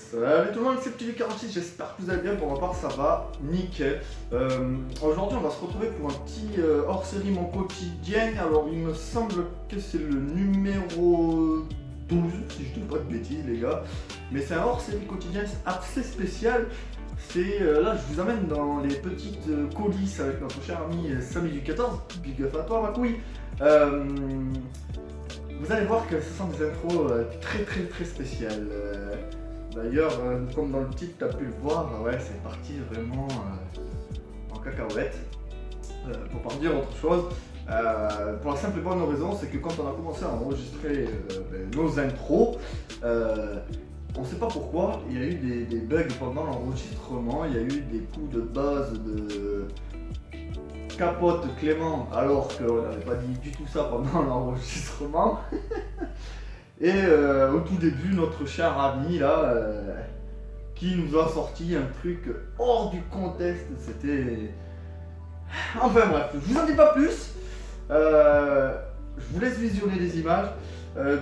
Salut tout le monde, c'est Petit46, j'espère que vous allez bien. Pour ma part, ça va nickel. Aujourd'hui, on va se retrouver pour un petit hors-série Mon quotidien. Alors, il me semble que c'est le numéro 12, si je ne dis pas de bêtises, les gars. Mais c'est un hors-série quotidien assez spécial. C'est là, je vous amène dans les petites coulisses avec notre cher ami Samy du 14. Big up à toi, ma couille. Vous allez voir que ce sont des intros très spéciales. D'ailleurs, comme dans le titre, tu as pu le voir, ouais, c'est parti vraiment en cacahuète. Pour pas dire autre chose, pour la simple et bonne raison, c'est que quand on a commencé à enregistrer nos intros, on ne sait pas pourquoi, il y a eu des bugs pendant l'enregistrement, il y a eu des coups de base de capote Clément, alors qu'on n'avait pas dit du tout ça pendant l'enregistrement. Et au tout début, notre cher ami là, qui nous a sorti un truc hors du contexte, c'était... Enfin bref, je vous en dis pas plus. Je vous laisse visionner les images.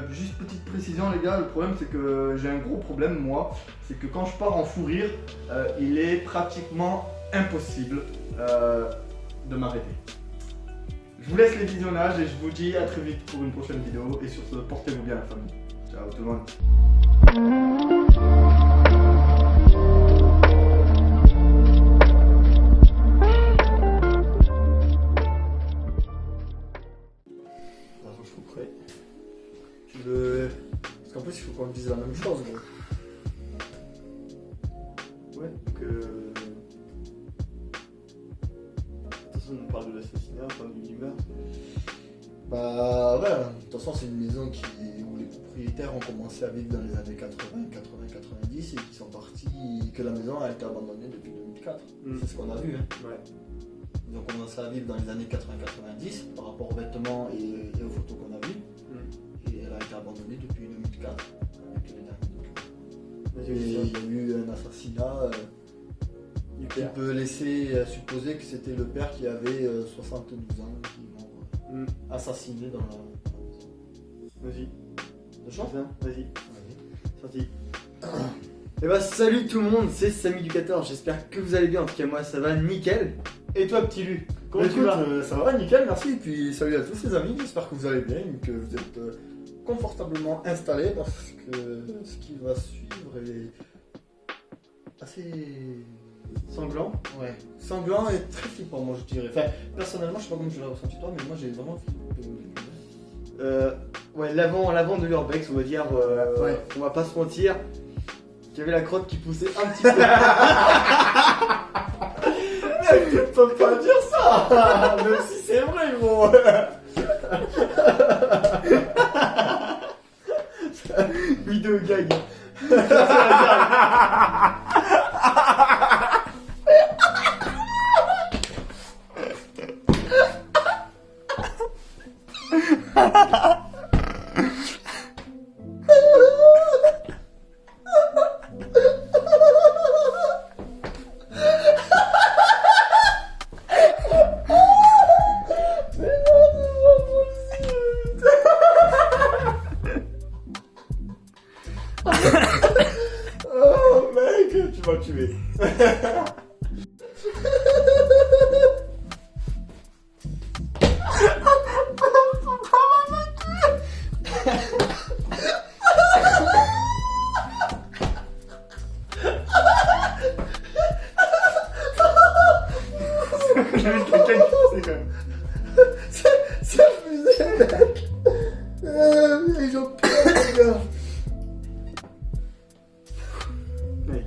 Juste petite précision les gars, le problème c'est que j'ai un gros problème moi, c'est que quand je pars en fou rire, il est pratiquement impossible de m'arrêter. Je vous laisse les visionnages et je vous dis à très vite pour une prochaine vidéo. Et sur ce, portez-vous bien la famille. Ciao tout le monde. Attends, je suis prêt. Tu veux... Parce qu'en plus, il faut qu'on dise la même chose. Gros. Ouais, que... On parle de l'assassinat, pas du meurtre. Bah ouais, de toute façon c'est une maison où les propriétaires ont commencé à vivre dans les années 90 et qui sont partis, que la maison a été abandonnée depuis 2004. C'est ce qu'on a vu. Hein. Ouais. Ils ont commencé à vivre dans les années 90 par rapport aux vêtements et aux photos qu'on a vues. Et elle a été abandonnée depuis 2004 avec les derniers documents. Et il y a eu un assassinat. Qui peut laisser supposer que c'était le père qui avait 72 ans qui est mort assassiné dans la maison. Vas-y. De chance. Vas-y. Sorti. Et bah salut tout le monde, c'est Samy du 14, j'espère que vous allez bien, en tout cas moi ça va nickel. Et toi petit Lu, comment tu vas? Ça va nickel, merci. Et puis salut à tous les amis, j'espère que vous allez bien et que vous êtes confortablement installés parce que ce qui va suivre est assez... Sanglant? Ouais, sanglant et très flippant, moi je dirais. Enfin, personnellement, je sais pas comment tu l'as ressenti toi, mais moi j'ai vraiment flippé. Ouais, l'avant de l'urbex, on va dire, ouais. On va pas se mentir, qu'il y avait la crotte qui poussait un petit peu. Mais tu peux pas dire ça, même si c'est vrai, gros. Vidéo gag. Oh mec, tu m'as tué. J'avais quelqu'un qui poussait quand même. Ça fusée, mec. Les gens pleurent, les gars. Ouais.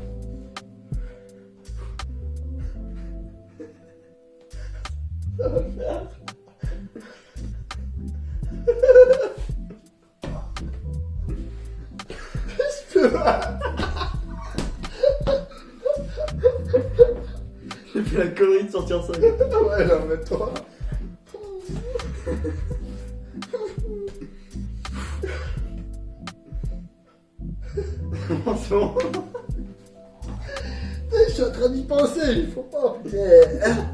Ça va le faire. Je peux pas. J'ai fait la connerie de sortir ça. Ouais, là, mais toi. C'est bon. Je suis en train d'y penser, il faut pas. Putain.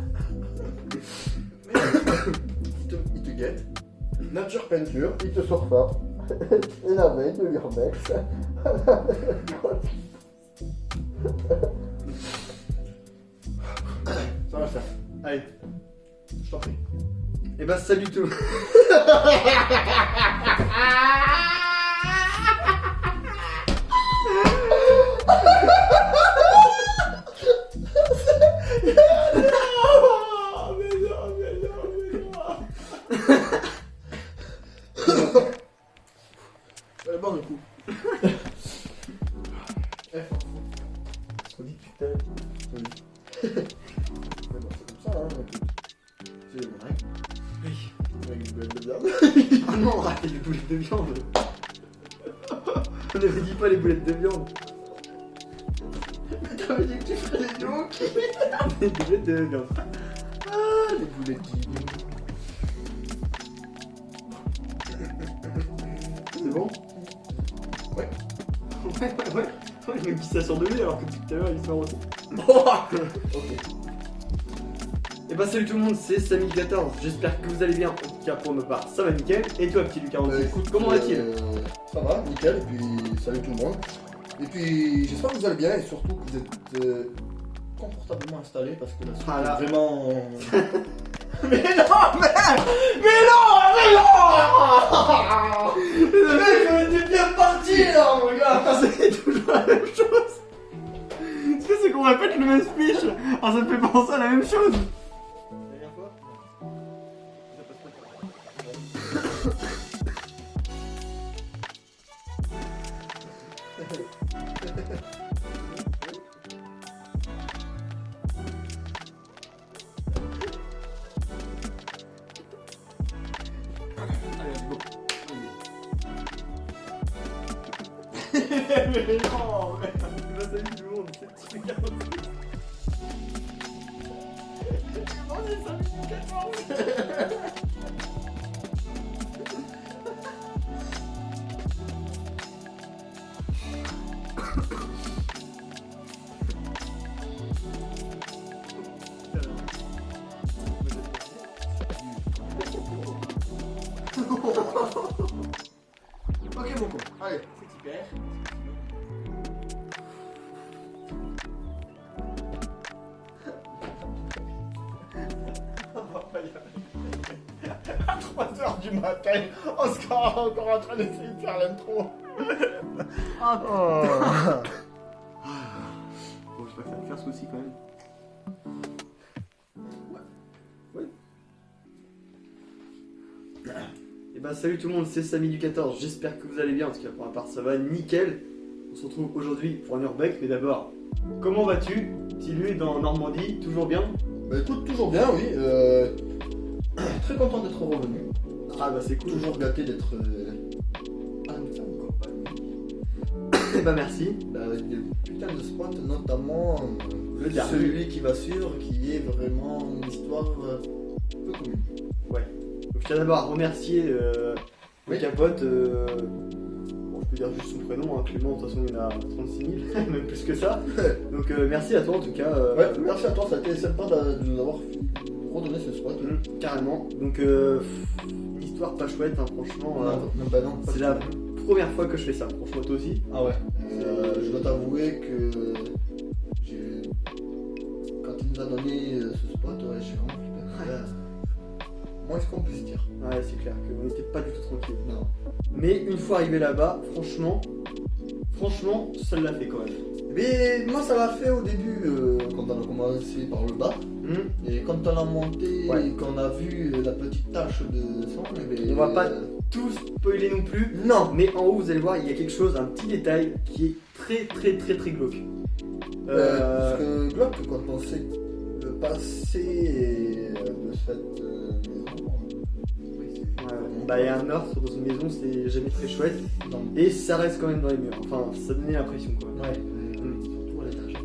Il te guette. Nature peinture, il te sort fort. Et la veille de l'urbex. Et bah salut tout. Elle est bonne, le coup. Ce qu'on dit depuis tout à l'heure. Mais bon, c'est comme ça, hein. C'est mon règle. Oui. Avec une boulette de viande. Ah non, on ratait les boulettes de viande. On avait dit pas les boulettes de viande. T'avais dit que tu ferais des gnocchis. Les boulettes de viande. Ah, les boulettes qui. C'est bon? Ouais. Ouais. Le mec qui s'assure de lui alors que tout à l'heure il se fait rôti. Ok. Et bah salut tout le monde, c'est Samy14. J'espère que vous allez bien. En tout cas pour ma part, ça va nickel. Et toi petit Lucas, Écoute, comment va-t-il? Ça va, nickel, et puis salut tout le monde. Et puis j'espère que vous allez bien et surtout que vous êtes confortablement installés parce que la suite Ah là. est vraiment. Mais non, mais non! Le mec, on était bien parti là, mon gars! C'est toujours la même chose! Ce que c'est qu'on répète le même speech! Alors ça me fait penser à la même chose! Dernière fois? Mais non, mais salut tout le monde, c'est Petit 46. Non, c'est Samy 14. Ok, mon con, allez. C'est hyper. À 3h du matin, Oscar est encore en train d'essayer de faire l'intro. Bon, je préfère faire ce coup-ci quand même. Ouais. Et bah salut tout le monde, c'est Samy du 14. J'espère que vous allez bien. En tout cas pour ma part ça va nickel. On se retrouve aujourd'hui pour un urbex, mais d'abord, comment vas-tu? Petit Lu dans Normandie, toujours bien? Bah écoute, toujours bien, oui. Très content d'être revenu. Ah bah c'est cool. Toujours gâté d'être à la maison, quoi. Et bah merci. Il y a des putains de spots, notamment Le dernier. celui qui va suivre, qui est vraiment une histoire peu commune. Ouais. Donc je tiens d'abord à remercier Oui. le capote. Bon, je peux dire juste son prénom, hein, Clément, de toute façon il y en a 36 000, même plus que ça. Donc merci à toi en tout cas. Ouais, merci à toi, ça a été sympa de nous avoir redonné ce spot. Carrément. Donc une histoire pas chouette, hein, franchement. Non, bah non, pas C'est du la tout. première fois que je fais ça. Franchement toi aussi. Ah ouais. Je dois t'avouer que quand il nous a donné ce spot, ouais, j'ai vraiment flippé. Moins ce qu'on peut se dire. Ouais, c'est clair qu'on n'était pas du tout tranquille. Non. Mais une fois arrivé là-bas, franchement, ça l'a fait quand même. Mais moi ça l'a fait au début quand on a commencé par le bas. Et quand on a monté Ouais. et qu'on a vu la petite tache de sang, On va pas tout spoiler non plus. Non. Mais en haut, vous allez voir, il y a quelque chose, un petit détail qui est très glauque. Parce que glauque, quand on sait le passé de cette maison, oui, c'est vraiment Bah, il y a un meurtre dans une maison, c'est jamais très chouette. dans- Et ça reste quand même dans les murs. Enfin, ça donnait l'impression quoi. Ouais, surtout à l'étage.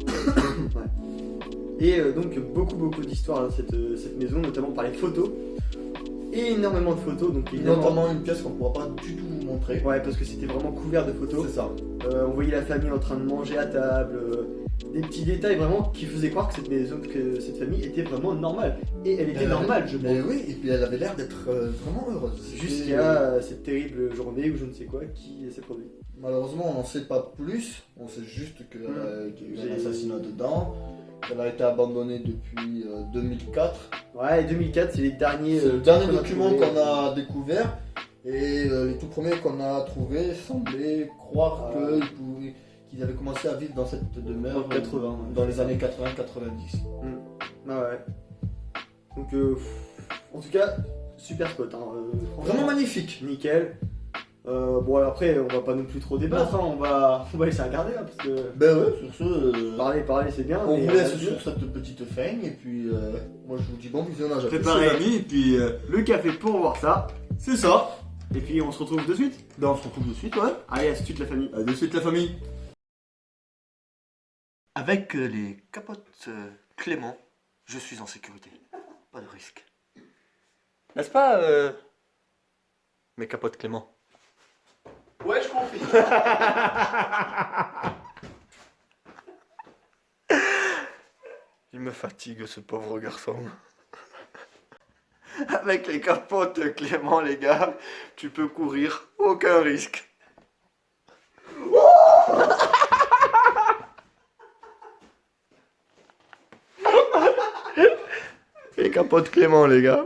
Et donc, beaucoup d'histoires dans cette maison, notamment par les photos. Et énormément de photos, donc évidemment. Notamment une pièce qu'on pourra pas du tout vous montrer. Ouais, parce que c'était vraiment couvert de photos. C'est ça. On voyait la famille en train de manger à table, des petits détails vraiment qui faisaient croire que cette maison, que cette famille était vraiment normale. Et elle était normale, je Mais pense. oui, et puis elle avait l'air d'être vraiment heureuse. Jusqu'à cette terrible journée ou je ne sais quoi qui s'est produite. Malheureusement, on n'en sait pas plus. On sait juste qu'il y a eu un assassinat dedans. Elle a été abandonnée depuis 2004. Ouais, 2004, c'est les derniers. C'est le dernier qu'on a document trouvé. qu'on a découvert. Et les tout premiers qu'on a trouvés semblaient croire qu'ils avaient commencé à vivre dans cette demeure Dans 80, ouais. dans les années 80-90. Ah ouais. Donc, en tout cas, super spot. Hein. Vraiment Franchement, magnifique. nickel. Bon, après, on va pas non plus trop débattre. Hein. On va laisser regarder hein, parce que Ben ouais, sur ce, parler c'est bien. on mais vous laisse reste sur cette petite feigne. Et puis, moi je vous dis bon visionnage à tous. préparer et puis le café pour voir ça. C'est ça. Et puis on se retrouve de suite. Ben on se retrouve de suite, ouais. Allez, à tout de suite la famille. De suite la famille. Avec les capotes Clément, je suis en sécurité. Pas de risque. N'est-ce pas, mes capotes Clément? Ouais, je confie. Il me fatigue ce pauvre garçon. Avec les capotes Clément, les gars, tu peux courir aucun risque. Les capotes Clément, les gars.